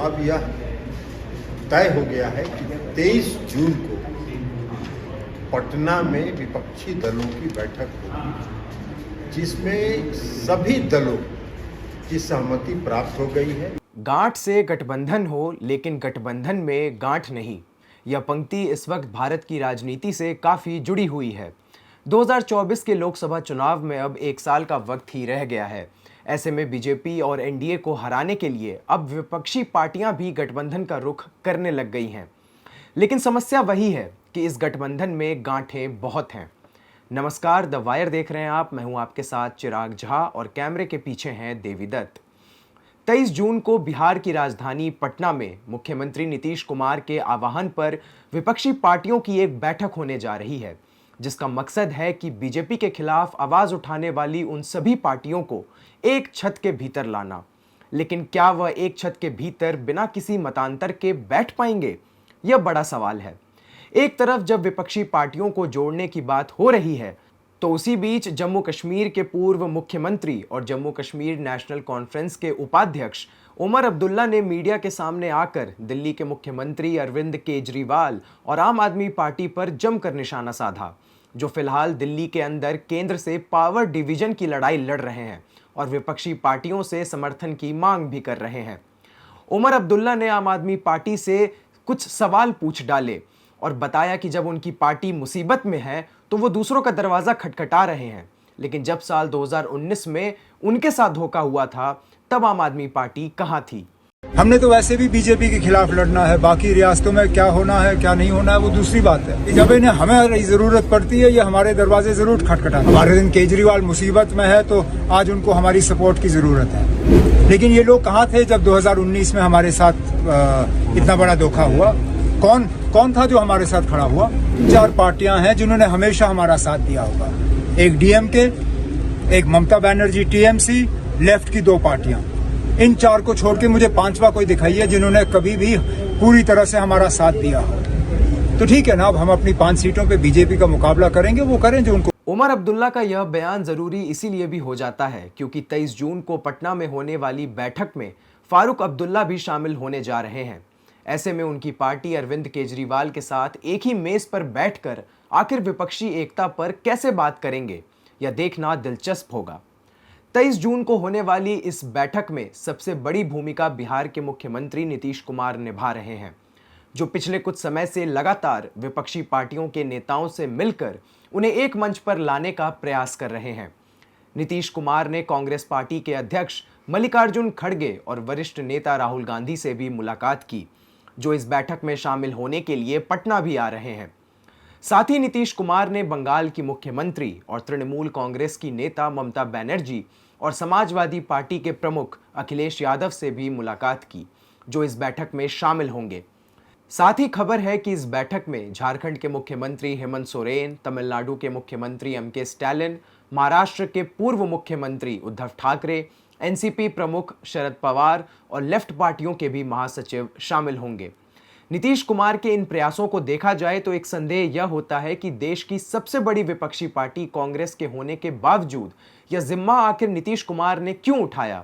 अब यह तय हो गया है कि 23 जून को पटना में विपक्षी दलों की बैठक होगी, जिसमें सभी दलों की सहमति प्राप्त हो गई है। गांठ से गठबंधन हो, लेकिन गठबंधन में गांठ नहीं। यह पंक्ति इस वक्त भारत की राजनीति से काफ़ी जुड़ी हुई है। 2024 के लोकसभा चुनाव में अब 1 साल का वक्त ही रह गया है। ऐसे में बीजेपी और एनडीए को हराने के लिए अब विपक्षी पार्टियां भी गठबंधन का रुख करने लग गई हैं। लेकिन समस्या वही है कि इस गठबंधन में गांठें बहुत हैं। नमस्कार, द वायर देख रहे हैं आप। मैं हूं आपके साथ चिराग झा और कैमरे के पीछे हैं देवी दत्त। 23 जून को बिहार की राजधानी पटना में मुख्यमंत्री नीतीश कुमार के आह्वान पर विपक्षी पार्टियों की एक बैठक होने जा रही है, जिसका मकसद है कि बीजेपी के खिलाफ आवाज उठाने वाली उन सभी पार्टियों को एक छत के भीतर लाना। लेकिन क्या वह एक छत के भीतर बिना किसी मतांतर के बैठ पाएंगे? यह बड़ा सवाल है। एक तरफ जब विपक्षी पार्टियों को जोड़ने की बात हो रही है, तो उसी बीच जम्मू कश्मीर के पूर्व मुख्यमंत्री और जम्मू कश्मीर नेशनल कॉन्फ्रेंस के उपाध्यक्ष उमर अब्दुल्ला ने मीडिया के सामने आकर दिल्ली के मुख्यमंत्री अरविंद केजरीवाल और आम आदमी पार्टी पर जमकर निशाना साधा, जो फिलहाल दिल्ली के अंदर केंद्र से पावर डिवीजन की लड़ाई लड़ रहे हैं और विपक्षी पार्टियों से समर्थन की मांग भी कर रहे हैं। उमर अब्दुल्ला ने आम आदमी पार्टी से कुछ सवाल पूछ डाले और बताया कि जब उनकी पार्टी मुसीबत में है तो वो दूसरों का दरवाजा खटखटा रहे हैं, लेकिन जब साल 2019 में उनके साथ धोखा हुआ था तब आम आदमी पार्टी कहां थी। हमने तो वैसे भी बीजेपी के खिलाफ लड़ना है, बाकी रियासतों में क्या होना है क्या नहीं होना है वो दूसरी बात है। जब इन्हें हमें जरूरत पड़ती है ये हमारे दरवाजे जरूर खटखटाते। हमारे दिन केजरीवाल मुसीबत में है तो आज उनको हमारी सपोर्ट की जरूरत है। लेकिन ये लोग कहाँ थे जब 2019 में हमारे साथ इतना बड़ा धोखा हुआ? कौन था जो हमारे साथ खड़ा हुआ? 4 पार्टियां हैं जिन्होंने हमेशा हमारा साथ दिया होगा। एक डीएमके, एक ममता बनर्जी टीएमसी, लेफ्ट की 2 पार्टियां। इन 4 को छोड़ के मुझे 5वां कोई दिखाइए जिन्होंने कभी भी पूरी तरह से हमारा साथ दिया हो। तो ठीक है ना, अब हम अपनी 5 सीटों पे बीजेपी का मुकाबला करेंगे, वो करें जो उनको। उमर अब्दुल्ला का यह बयान जरूरी इसीलिए भी हो जाता है क्योंकि 23 जून को पटना में होने वाली बैठक में फारूक अब्दुल्ला भी शामिल होने जा रहे हैं। ऐसे में उनकी पार्टी अरविंद केजरीवाल के साथ एक ही मेज पर बैठकर आखिर विपक्षी एकता पर कैसे बात करेंगे, यह देखना दिलचस्प होगा। 23 जून को होने वाली इस बैठक में सबसे बड़ी भूमिका बिहार के मुख्यमंत्री नीतीश कुमार निभा रहे हैं, जो पिछले कुछ समय से लगातार विपक्षी पार्टियों के नेताओं से मिलकर उन्हें एक मंच पर लाने का प्रयास कर रहे हैं। नीतीश कुमार ने कांग्रेस पार्टी के अध्यक्ष मल्लिकार्जुन खड़गे और वरिष्ठ नेता राहुल गांधी से भी मुलाकात की, जो इस बैठक में शामिल होने के लिए पटना भी आ रहे हैं। साथ ही नीतीश कुमार ने बंगाल की मुख्यमंत्री और तृणमूल कांग्रेस की नेता ममता बनर्जी और समाजवादी पार्टी के प्रमुख अखिलेश यादव से भी मुलाकात की, जो इस बैठक में शामिल होंगे। साथ ही खबर है कि इस बैठक में झारखंड के मुख्यमंत्री हेमंत सोरेन, तमिलनाडु के मुख्यमंत्री एमके स्टालिन, महाराष्ट्र के पूर्व मुख्यमंत्री उद्धव ठाकरे, एनसीपी प्रमुख शरद पवार और लेफ्ट पार्टियों के भी महासचिव शामिल होंगे। नीतीश कुमार के इन प्रयासों को देखा जाए तो एक संदेह यह होता है कि देश की सबसे बड़ी विपक्षी पार्टी कांग्रेस के होने के बावजूद यह जिम्मा आखिर नीतीश कुमार ने क्यों उठाया?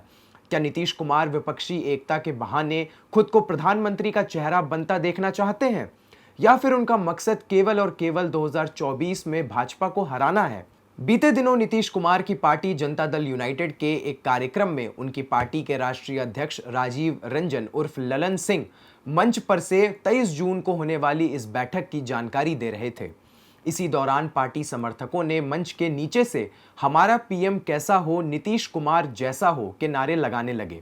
क्या नीतीश कुमार विपक्षी एकता के बहाने खुद को प्रधानमंत्री का चेहरा बनता देखना चाहते हैं, या फिर उनका मकसद केवल और केवल 2024 में भाजपा को हराना है? बीते दिनों नीतीश कुमार की पार्टी जनता दल यूनाइटेड के एक कार्यक्रम में उनकी पार्टी के राष्ट्रीय अध्यक्ष राजीव रंजन उर्फ ललन सिंह मंच पर से 23 जून को होने वाली इस बैठक की जानकारी दे रहे थे। इसी दौरान पार्टी समर्थकों ने मंच के नीचे से हमारा पीएम कैसा हो, नीतीश कुमार जैसा हो के नारे लगाने लगे।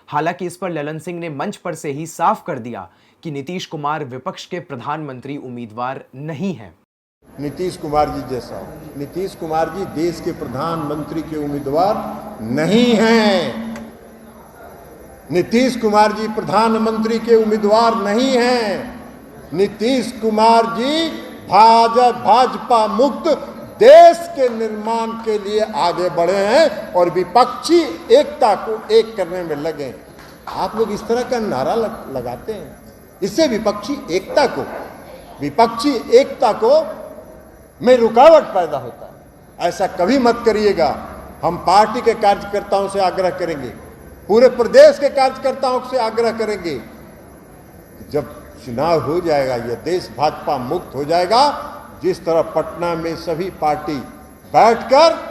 हालांकि इस पर ललन सिंह ने मंच पर से ही साफ कर दिया कि नीतीश कुमार विपक्ष के प्रधानमंत्री उम्मीदवार नहीं हैं। नीतीश कुमार जी जैसा हो। नीतीश कुमार जी देश के प्रधानमंत्री के उम्मीदवार नहीं हैं। नीतीश कुमार जी प्रधानमंत्री के उम्मीदवार नहीं हैं। नीतीश कुमार जी भाजपा मुक्त देश के निर्माण के लिए आगे बढ़े हैं और विपक्षी एकता को एक करने में लगे हैं। आप लोग इस तरह का नारा लगाते हैं, इससे विपक्षी एकता को में रुकावट पैदा होता है। ऐसा कभी मत करिएगा। हम पार्टी के कार्यकर्ताओं से आग्रह करेंगे, पूरे प्रदेश के कार्यकर्ताओं से आग्रह करेंगे जब चुनाव हो जाएगा, यह देश भाजपा मुक्त हो जाएगा, जिस तरह पटना में सभी पार्टी बैठकर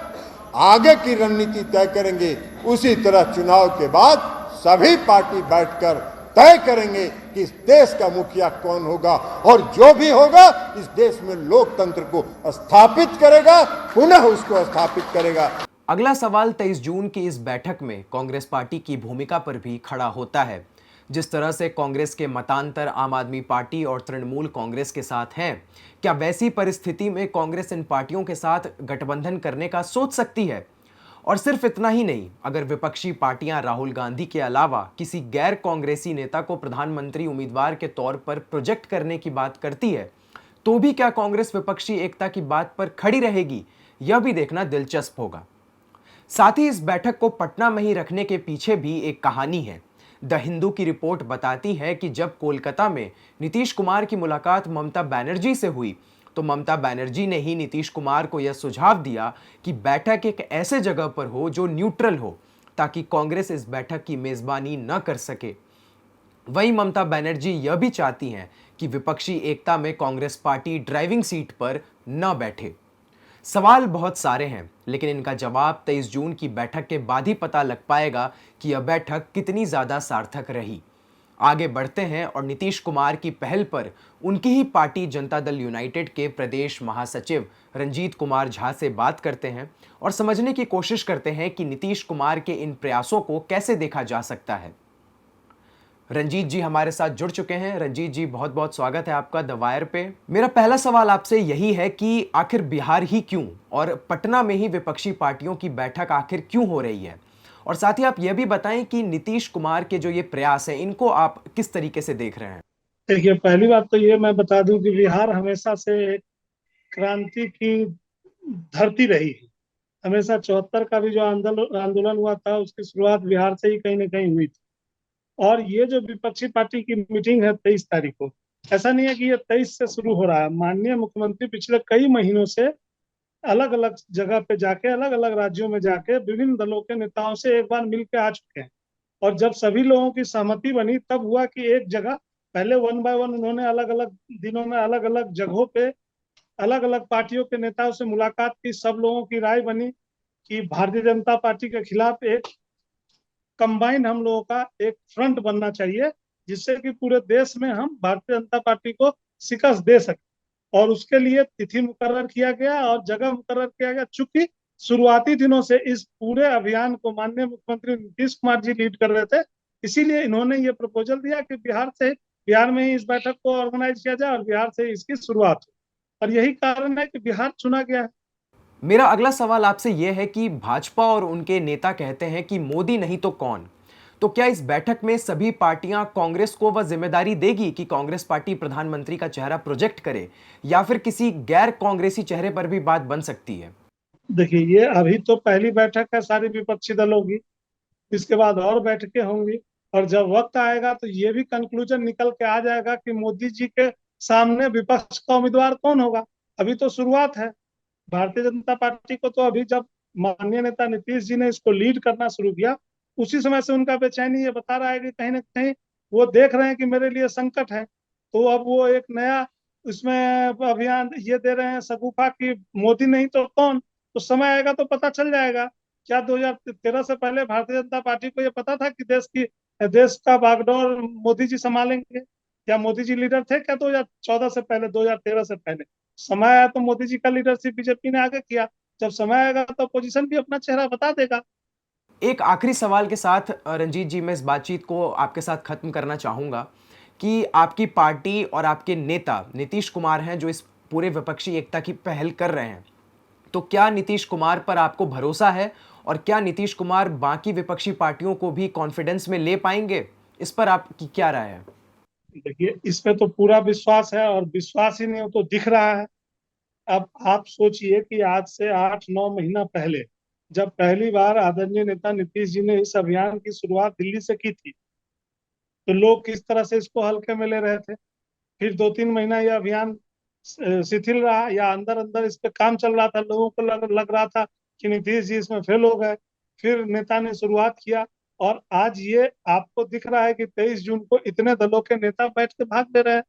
आगे की रणनीति तय करेंगे, उसी तरह चुनाव के बाद सभी पार्टी बैठकर तय करेंगे कि इस देश का मुखिया कौन होगा, और जो भी होगा इस देश में लोकतंत्र को स्थापित करेगा, पुनः उसको स्थापित करेगा। अगला सवाल 23 जून की इस बैठक में कांग्रेस पार्टी की भूमिका पर भी खड़ा होता है। जिस तरह से कांग्रेस के मतांतर आम आदमी पार्टी और तृणमूल कांग्रेस के साथ हैं, क्या वैसी परिस्थिति में कांग्रेस इन पार्टियों के साथ गठबंधन करने का सोच सकती है? और सिर्फ इतना ही नहीं, अगर विपक्षी पार्टियां राहुल गांधी के अलावा किसी गैर कांग्रेसी नेता को प्रधानमंत्री उम्मीदवार के तौर पर प्रोजेक्ट करने की बात करती है, तो भी क्या कांग्रेस विपक्षी एकता की बात पर खड़ी रहेगी? यह भी देखना दिलचस्प होगा। साथ ही इस बैठक को पटना में ही रखने के पीछे भी एक कहानी है। द हिंदू की रिपोर्ट बताती है कि जब कोलकाता में नीतीश कुमार की मुलाकात ममता बनर्जी से हुई, तो ममता बनर्जी ने ही नीतीश कुमार को यह सुझाव दिया कि बैठक एक ऐसे जगह पर हो जो न्यूट्रल हो, ताकि कांग्रेस इस बैठक की मेजबानी न कर सके। वहीं ममता बनर्जी यह भी चाहती हैं कि विपक्षी एकता में कांग्रेस पार्टी ड्राइविंग सीट पर न बैठे। सवाल बहुत सारे हैं, लेकिन इनका जवाब 23 जून की बैठक के बाद ही पता लग पाएगा कि यह बैठक कितनी ज्यादा सार्थक रही। आगे बढ़ते हैं और नीतीश कुमार की पहल पर उनकी ही पार्टी जनता दल यूनाइटेड के प्रदेश महासचिव रंजीत कुमार झा से बात करते हैं और समझने की कोशिश करते हैं कि नीतीश कुमार के इन प्रयासों को कैसे देखा जा सकता है। रंजीत जी हमारे साथ जुड़ चुके हैं। रंजीत जी, बहुत बहुत स्वागत है आपका द वायर पे। मेरा पहला सवाल आपसे यही है कि आखिर बिहार ही क्यों, और पटना में ही विपक्षी पार्टियों की बैठक आखिर क्यों हो रही है? और साथ ही आप यह भी बताएं कि नीतीश कुमार के जो ये प्रयास हैं, इनको आप किस तरीके से देख रहे हैं? देखिए, पहली बात तो ये मैं बता दूं कि बिहार हमेशा से एक क्रांति की धरती रही है। हमेशा 74 का भी जो आंदोलन हुआ था, उसकी शुरुआत बिहार से ही कहीं ना कहीं हुई थी। और ये जो विपक्षी पार्टी की मीटिंग है 23 तारीख को, ऐसा नहीं है कि ये 23 से शुरू हो रहा है। माननीय मुख्यमंत्री पिछले कई महीनों से अलग अलग जगह पे जाके, अलग अलग राज्यों में जाके विभिन्न दलों के नेताओं से एक बार मिल के आ चुके हैं। और जब सभी लोगों की सहमति बनी, तब हुआ कि एक जगह पहले 1 बाय 1 उन्होंने अलग अलग दिनों में अलग अलग जगहों पे अलग अलग पार्टियों के नेताओं से मुलाकात की। सब लोगों की राय बनी कि भारतीय जनता पार्टी के खिलाफ एक कंबाइंड हम लोगों का एक फ्रंट बनना चाहिए, जिससे कि पूरे देश में हम भारतीय जनता पार्टी को शिकस्त दे सके। और उसके लिए तिथि मुकर्रर किया गया और जगह मुकर्रर किया गया। चूंकि शुरुआती दिनों से इस पूरे अभियान को माननीय मुख्यमंत्री नीतीश कुमार जी लीड कर रहे थे, इसीलिए इन्होंने ये प्रपोजल दिया कि बिहार में ही इस बैठक को ऑर्गेनाइज किया जाए और बिहार से इसकी शुरुआत हो। और यही कारण है कि बिहार चुना गया है। मेरा अगला सवाल आपसे यह है कि भाजपा और उनके नेता कहते हैं कि मोदी नहीं तो कौन, तो क्या इस बैठक में सभी पार्टियां कांग्रेस को वह जिम्मेदारी देगी कि कांग्रेस पार्टी प्रधानमंत्री का चेहरा प्रोजेक्ट करे, या फिर किसी गैर कांग्रेसी चेहरे पर भी बात बन सकती है? देखिए, ये अभी तो पहली बैठक है सारी विपक्षी दलों की, इसके बाद और बैठकें होंगी। और जब वक्त आएगा तो ये भी कंक्लूजन निकल के आ जाएगा कि मोदी जी के सामने विपक्ष का उम्मीदवार कौन होगा। अभी तो शुरुआत है। भारतीय जनता पार्टी को तो अभी जब माननीय नेता नीतीश जी ने इसको लीड करना शुरू किया, उसी समय से उनका बेचैनी ये बता रहा है कि कहीं ना कहीं वो देख रहे हैं कि मेरे लिए संकट है। तो अब वो एक नया इसमें अभियान ये दे रहे हैं शगुफा की मोदी नहीं तो कौन। तो समय आएगा तो पता चल जाएगा। क्या 2013 से पहले भारतीय जनता पार्टी को ये पता था कि देश का बागडोर मोदी जी संभालेंगे? क्या मोदी जी लीडर थे क्या 2014 से पहले, 2013 से पहले? समय आया तो मोदी जी का लीडरशिप बीजेपी ने आगे किया। जब समय आएगा तो अपोजिशन भी अपना चेहरा बता देगा। एक आखिरी सवाल के साथ रंजीत जी, मैं इस बातचीत को आपके साथ खत्म करना चाहूंगा कि आपकी पार्टी और आपके नेता नीतीश कुमार हैं जो इस पूरे विपक्षी एकता की पहल कर रहे हैं, तो क्या नीतीश कुमार पर आपको भरोसा है, और क्या नीतीश कुमार बाकी विपक्षी पार्टियों को भी कॉन्फिडेंस में ले पाएंगे? इस पर आपकी क्या राय है? देखिए, इस पे तो पूरा विश्वास है, और विश्वास ही नहीं हो तो दिख रहा है। अब आप सोचिए कि आज से 8-9 महीना पहले जब पहली बार आदरणीय नेता नीतीश जी ने इस अभियान की शुरुआत दिल्ली से की थी, तो लोग किस तरह से इसको हल्के में ले रहे थे। फिर 2-3 महीना यह अभियान शिथिल रहा, या अंदर अंदर इस पे काम चल रहा था। लोगों को लग रहा था कि नीतीश जी इसमें फेल हो गए। फिर नेता ने शुरुआत किया, और आज ये आपको दिख रहा है कि 23 जून को इतने दलों के नेता बैठ के भाग ले रहे हैं।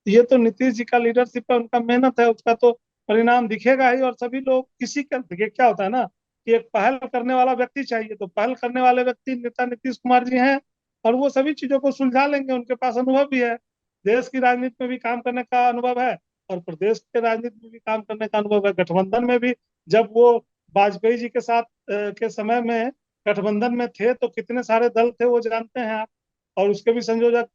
ये तो नीतीश जी का लीडरशिप है, उनका मेहनत है, उसका तो परिणाम दिखेगा ही। और सभी लोग किसी का, देखिए क्या होता है ना कि एक पहल करने वाला व्यक्ति चाहिए, तो पहल करने वाले व्यक्ति नेता नीतीश कुमार जी हैं, और वो सभी चीजों को सुलझा लेंगे। उनके पास अनुभव भी है, देश की राजनीति में भी काम करने का अनुभव है, और प्रदेश के राजनीति में भी काम करने का अनुभव है। गठबंधन में भी जब वो वाजपेयी जी के साथ के समय में गठबंधन में थे तो कितने सारे दल थे वो जानते हैं आप। और उसके भी संयोजक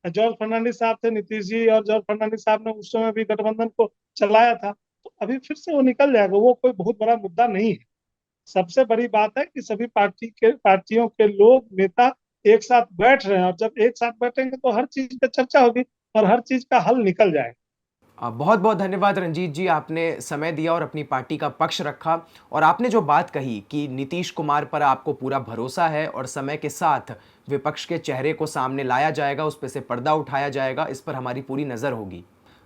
जॉर्ज फर्नांडिस साहब थे, नीतीश जी और जॉर्ज फर्नांडिस साहब ने उस समय भी गठबंधन को चलाया था। तो अभी फिर से वो निकल जाएगा, वो कोई बहुत बड़ा मुद्दा नहीं है। सबसे बड़ी बात है कि सभी पार्टियों के लोग, नेता एक साथ बैठ रहे हैं, और जब एक साथ बैठेंगे तो हर चीज पे चर्चा होगी और हर चीज का हल निकल जाएगा। बहुत बहुत धन्यवाद रंजीत जी, आपने समय दिया और अपनी पार्टी का पक्ष रखा। और आपने जो बात कही कि नीतीश कुमार पर आपको पूरा भरोसा है और समय के साथ विपक्ष के चेहरे को सामने लाया जाएगा, उस पर से पर्दा उठाया जाएगा, इस पर हमारी पूरी नज़र होगी।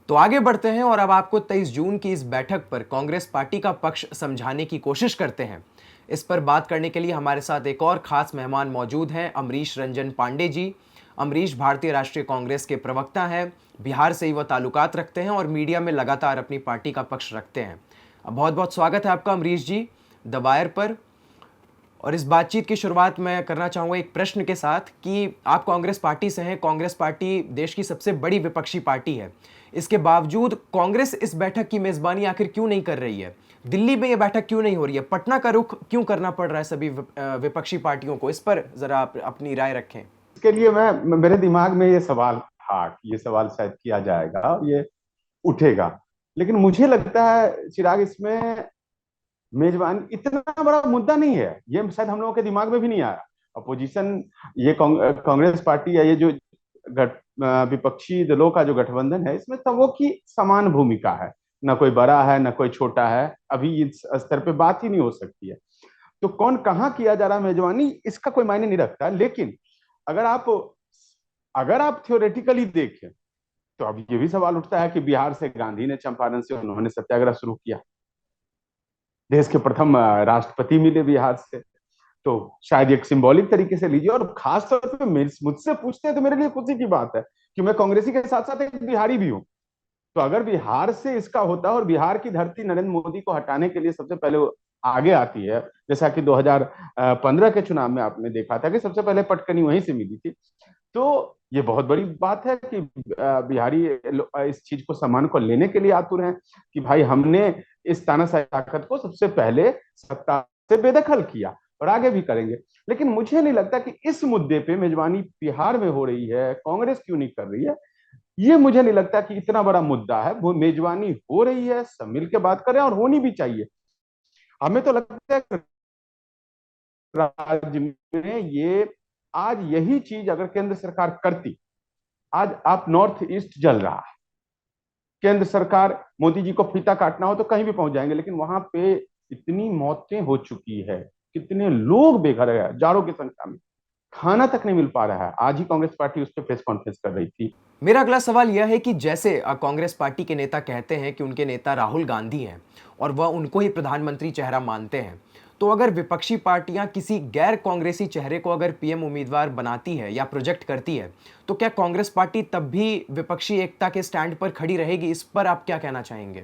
तो आगे बढ़ते हैं और अब आपको 23 जून की इस बैठक पर कांग्रेस पार्टी का पक्ष समझाने की कोशिश करते हैं। इस पर बात करने के लिए हमारे साथ एक और खास मेहमान मौजूद हैं, अमरीश रंजन पांडे जी। अमरीश भारतीय राष्ट्रीय कांग्रेस के प्रवक्ता हैं, बिहार से ही वह ताल्लुकात रखते हैं और मीडिया में लगातार अपनी पार्टी का पक्ष रखते हैं। बहुत बहुत स्वागत है आपका अमरीश जी द वायर पर। और इस बातचीत की शुरुआत मैं करना चाहूँगा एक प्रश्न के साथ कि आप कांग्रेस पार्टी से हैं, कांग्रेस पार्टी देश की सबसे बड़ी विपक्षी पार्टी है। इसके बावजूद कांग्रेस इस बैठक की मेज़बानी आखिर क्यों नहीं कर रही है? दिल्ली में यह बैठक क्यों नहीं हो रही है? पटना का रुख क्यों करना पड़ रहा है सभी विपक्षी पार्टियों को? इस पर ज़रा आप अपनी राय रखें। इसके लिए मेरे दिमाग में ये सवाल था कि ये सवाल शायद किया जाएगा और ये उठेगा, लेकिन मुझे लगता है चिराग, इसमें मेजबान इतना बड़ा मुद्दा नहीं है। ये शायद हम लोगों के दिमाग में भी नहीं आया। अपोजिशन, ये कांग्रेस पार्टी या ये जो विपक्षी दलों का जो गठबंधन है, इसमें सबों की समान भूमिका है, ना कोई बड़ा है ना कोई छोटा है। अभी इस स्तर पे बात ही नहीं हो सकती है। तो कौन कहाँ किया जा रहा है मेजबानी, इसका कोई मायने नहीं रखता। लेकिन अगर आप थ्योरेटिकली देखें तो अब ये भी सवाल उठता है कि बिहार से गांधी ने, चंपारण से उन्होंने सत्याग्रह शुरू किया, देश के प्रथम राष्ट्रपति मिले बिहार से, तो शायद एक सिंबॉलिक तरीके से लीजिए। और खास तौर पे मुझसे पूछते हैं तो मेरे लिए खुशी की बात है कि मैं कांग्रेसी के साथ साथ एक बिहारी भी हूं। तो अगर बिहार से इसका होता है और बिहार की धरती नरेंद्र मोदी को हटाने के लिए सबसे पहले आगे आती है, जैसा कि 2015 के चुनाव में आपने देखा था कि सबसे पहले पटकनी वहीं से मिली थी, तो ये बहुत बड़ी बात है कि बिहारी इस चीज को, सम्मान को लेने के लिए आतुर हैं कि भाई हमने इस तानाशाही ताकत को सबसे पहले सत्ता से बेदखल किया और आगे भी करेंगे। लेकिन मुझे नहीं लगता कि इस मुद्दे पे मेजबानी बिहार में हो रही है, कांग्रेस क्यों नहीं कर रही है, ये मुझे नहीं लगता कि इतना बड़ा मुद्दा है। वो मेजबानी हो रही है, सब मिलकर बात करें और होनी भी चाहिए। हमें तो लगता है राज्य में ये आज यही चीज अगर केंद्र सरकार करती, आज आप नॉर्थ ईस्ट जल रहा है, केंद्र सरकार, मोदी जी को फीता काटना हो तो कहीं भी पहुंच जाएंगे, लेकिन वहां पे इतनी मौतें हो चुकी है, कितने लोग बेघर है, हजारों की संख्या में, खाना तक नहीं मिल पा रहा है। आज ही कांग्रेस पार्टी उस पर प्रेस कॉन्फ्रेंस कर रही थी। मेरा अगला सवाल यह है कि जैसे कांग्रेस पार्टी के नेता कहते हैं कि उनके नेता राहुल गांधी हैं और वह उनको ही प्रधानमंत्री चेहरा मानते हैं, तो अगर विपक्षी पार्टियां किसी गैर कांग्रेसी चेहरे को अगर पीएम उम्मीदवार बनाती है या प्रोजेक्ट करती है, तो क्या कांग्रेस पार्टी तब भी विपक्षी एकता के स्टैंड पर खड़ी रहेगी? इस पर आप क्या कहना चाहेंगे?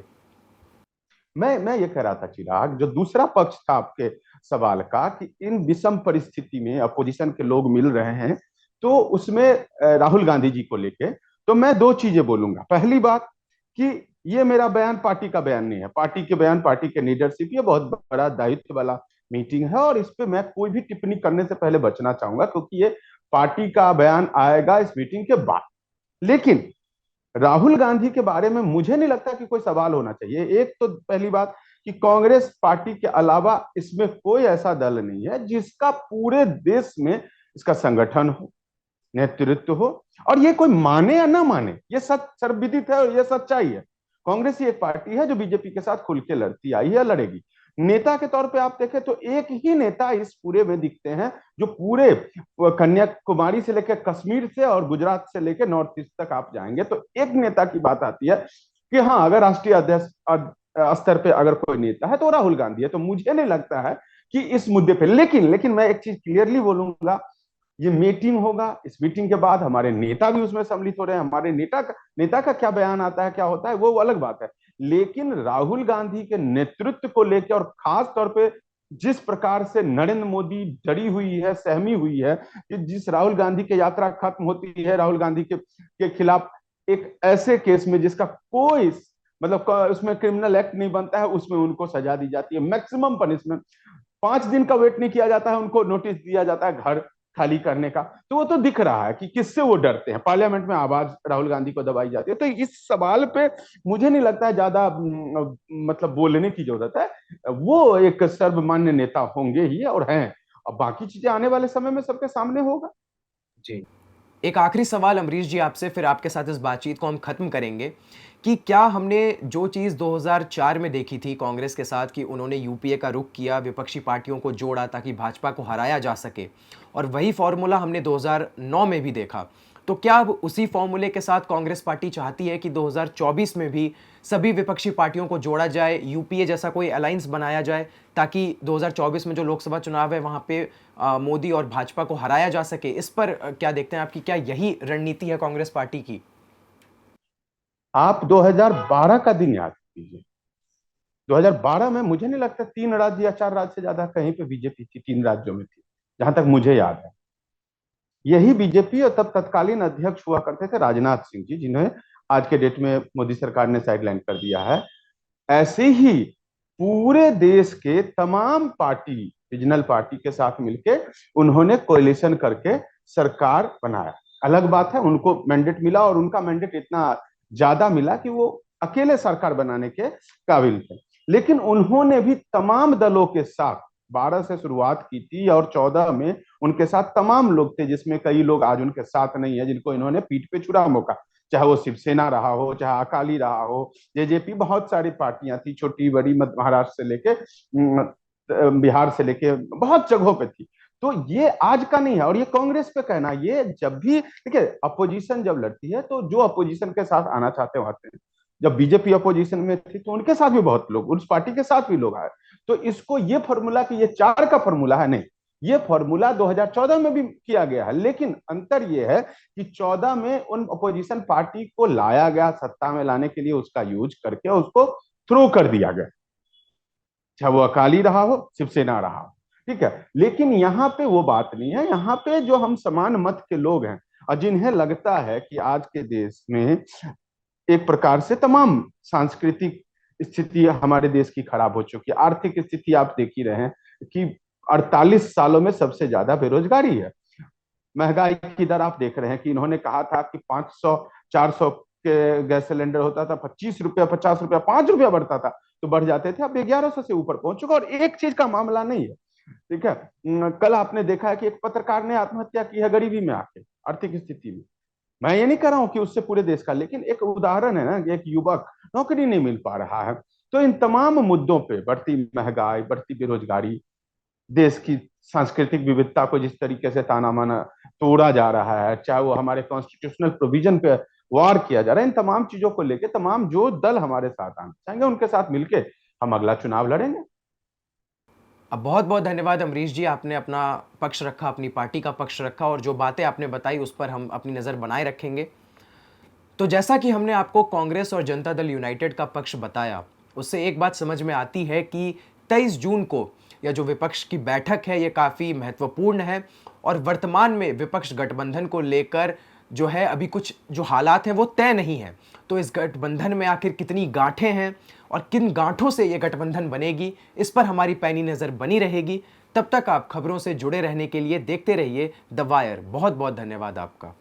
मैं ये कह रहा था चिराग, जो दूसरा पक्ष था आपके सवाल का कि इन विषम परिस्थिति में अपोजिशन के लोग मिल रहे हैं, तो उसमें राहुल गांधी जी को लेके तो मैं दो चीजें बोलूंगा। पहली बात कि ये मेरा बयान पार्टी का बयान नहीं है, पार्टी के बयान, पार्टी के लीडरशिप, ये बहुत बड़ा दायित्व वाला मीटिंग है और इस पे मैं कोई भी टिप्पणी करने से पहले बचना चाहूंगा, क्योंकि ये पार्टी का बयान आएगा इस मीटिंग के बाद। लेकिन राहुल गांधी के बारे में मुझे नहीं लगता कि कोई सवाल होना चाहिए। एक तो पहली बात कि कांग्रेस पार्टी के अलावा इसमें कोई ऐसा दल नहीं है जिसका पूरे देश में इसका संगठन हो, नेतृत्व हो, और ये कोई माने या ना माने, ये सच सर्वविदित है और ये सच्चाई है। कांग्रेस ही एक पार्टी है जो बीजेपी के साथ खुल के लड़ती आई है, लड़ेगी। नेता के तौर पे आप देखें तो एक ही नेता इस पूरे में दिखते हैं जो पूरे कन्याकुमारी से लेकर कश्मीर से और गुजरात से लेकर नॉर्थ ईस्ट तक आप जाएंगे तो एक नेता की बात आती है कि हाँ, अगर राष्ट्रीय अध्यक्ष स्तर पे अगर कोई नेता है तो राहुल गांधी है। तो मुझे नहीं लगता है कि इस मुद्दे पे, लेकिन मैं एक चीज क्लियरली बोलूंगा ये मीटिंग होगा, इस मीटिंग के बाद हमारे नेता भी उसमें सम्मिलित हो रहे हैं, हमारे नेता का क्या बयान आता है, क्या होता है, वो अलग बात है। लेकिन राहुल गांधी के नेतृत्व को लेकर और खास तौर पे जिस प्रकार से नरेंद्र मोदी डरी हुई है, सहमी हुई है कि जिस राहुल गांधी की यात्रा खत्म होती है राहुल गांधी के खिलाफ एक ऐसे केस में जिसका कोई मतलब उसमें क्रिमिनल एक्ट नहीं बनता है, उसमें उनको सजा दी जाती है, मैक्सिमम पनिशमेंट, 5 दिन का वेट नहीं किया जाता है, उनको नोटिस दिया जाता है घर खाली करने का। तो वो तो दिख रहा है कि किससे वो डरते हैं। पार्लियामेंट में आवाज राहुल गांधी को दबाई जाती है। तो इस सवाल पे मुझे नहीं लगता है ज्यादा मतलब बोलने की जरूरत है। वो एक सर्वमान्य नेता होंगे ही और हैं। अब बाकी चीजें आने वाले समय में सबके सामने होगा। जी, एक आखिरी सवाल अमरीश जी आपसे, फिर आपके साथ इस बातचीत को हम खत्म करेंगे कि क्या हमने जो चीज़ 2004 में देखी थी कांग्रेस के साथ कि उन्होंने यूपीए का रुख किया, विपक्षी पार्टियों को जोड़ा ताकि भाजपा को हराया जा सके, और वही फॉर्मूला हमने 2009 में भी देखा, तो क्या अब उसी फॉर्मूले के साथ कांग्रेस पार्टी चाहती है कि 2024 में भी सभी विपक्षी पार्टियों को जोड़ा जाए, यूपीए जैसा कोई अलायंस बनाया जाए ताकि 2024 में जो लोकसभा चुनाव है वहाँ पे मोदी और भाजपा को हराया जा सके? इस पर क्या देखते हैं आपकी, क्या यही रणनीति है कांग्रेस पार्टी की? आप 2012 का दिन याद कीजिए। 2012 में मुझे नहीं लगता 3 राज्य या 4 राज्य से ज्यादा कहीं पे बीजेपी थी, 3 राज्यों में थी जहां तक मुझे याद है। यही बीजेपी और तब तत्कालीन अध्यक्ष हुआ करते थे राजनाथ सिंह जी, जिन्हें आज के डेट में मोदी सरकार ने साइडलाइन कर दिया है। ऐसे ही पूरे देश के तमाम पार्टी, रीजनल पार्टी के साथ मिलके उन्होंने कोalition करके सरकार बनाया। अलग बात है उनको मैंडेट मिला और उनका मैंडेट इतना ज्यादा मिला कि वो अकेले सरकार बनाने के काबिल थे। लेकिन उन्होंने भी तमाम दलों के साथ 12 से शुरुआत की थी और 14 में उनके साथ तमाम लोग थे, जिसमें कई लोग आज उनके साथ नहीं है, जिनको इन्होंने पीठ पे छुरा मौका, चाहे वो शिवसेना रहा हो, चाहे अकाली रहा हो, जेजेपी, बहुत सारी पार्टियां थी, छोटी बड़ी, महाराष्ट्र से लेके बिहार से लेके बहुत जगहों पे थी। तो ये आज का नहीं है और ये कांग्रेस पे कहना, ये जब भी देखिए अपोजिशन जब लड़ती है तो जो अपोजिशन के साथ आना चाहते हैं आते हैं। जब बीजेपी अपोजिशन में थी तो उनके साथ भी बहुत लोग, उस पार्टी के साथ भी लोग आए। तो इसको ये फॉर्मूला कि ये 4 का फॉर्मूला है, नहीं, ये फॉर्मूला 2014 में भी किया गया है। लेकिन अंतर ये है कि 14 में उन अपोजिशन पार्टी को लाया गया सत्ता में लाने के लिए, उसका यूज करके उसको थ्रो कर दिया गया, चाहे वो अकाली रहा हो, शिवसेना रहा हो, ठीक है। लेकिन यहाँ पे वो बात नहीं है। यहाँ पे जो हम समान मत के लोग हैं और जिन्हें लगता है कि आज के देश में एक प्रकार से तमाम सांस्कृतिक स्थिति हमारे देश की खराब हो चुकी है, आर्थिक स्थिति आप देख ही रहे हैं कि 48 सालों में सबसे ज्यादा बेरोजगारी है, महंगाई की दर आप देख रहे हैं कि इन्होंने कहा था कि 500-400 के गैस सिलेंडर होता था, 25 रुपया, 50 रुपया, 5 रुपया बढ़ता था तो बढ़ जाते थे, अब 1100 से ऊपर पहुंच चुका। और एक चीज का मामला नहीं है, ठीक है। कल आपने देखा है कि एक पत्रकार ने आत्महत्या की है गरीबी में आके, आर्थिक स्थिति में। मैं ये नहीं कह रहा हूं कि उससे पूरे देश का, लेकिन एक उदाहरण है ना, एक युवक नौकरी नहीं मिल पा रहा है। तो इन तमाम मुद्दों पे, बढ़ती महंगाई, बढ़ती बेरोजगारी, देश की सांस्कृतिक विविधता को जिस तरीके से ताना माना तोड़ा जा रहा है, चाहे वो हमारे कॉन्स्टिट्यूशनल प्रोविजन पे वार किया जा रहा है, इन तमाम चीजों को लेके तमाम जो दल हमारे साथ आना चाहेंगे उनके साथ मिलके हम अगला चुनाव लड़ेंगे। अब बहुत बहुत धन्यवाद अमरीश जी, आपने अपना पक्ष रखा, अपनी पार्टी का पक्ष रखा और जो बातें आपने बताई उस पर हम अपनी नज़र बनाए रखेंगे। तो जैसा कि हमने आपको कांग्रेस और जनता दल यूनाइटेड का पक्ष बताया, उससे एक बात समझ में आती है कि 23 जून को यह जो विपक्ष की बैठक है ये काफ़ी महत्वपूर्ण है और वर्तमान में विपक्ष गठबंधन को लेकर जो है अभी कुछ जो हालात हैं वो तय नहीं है। तो इस गठबंधन में आखिर कितनी गांठें हैं और किन गांठों से ये गठबंधन बनेगी, इस पर हमारी पैनी नज़र बनी रहेगी। तब तक आप खबरों से जुड़े रहने के लिए देखते रहिए द वायर। बहुत बहुत धन्यवाद आपका।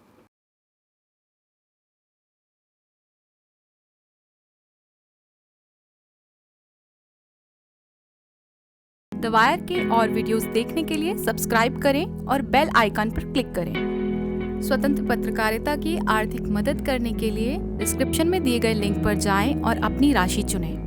द वायर के और वीडियोस देखने के लिए सब्सक्राइब करें और बेल आइकन पर क्लिक करें। स्वतंत्र पत्रकारिता की आर्थिक मदद करने के लिए डिस्क्रिप्शन में दिए गए लिंक पर जाएं और अपनी राशि चुनें।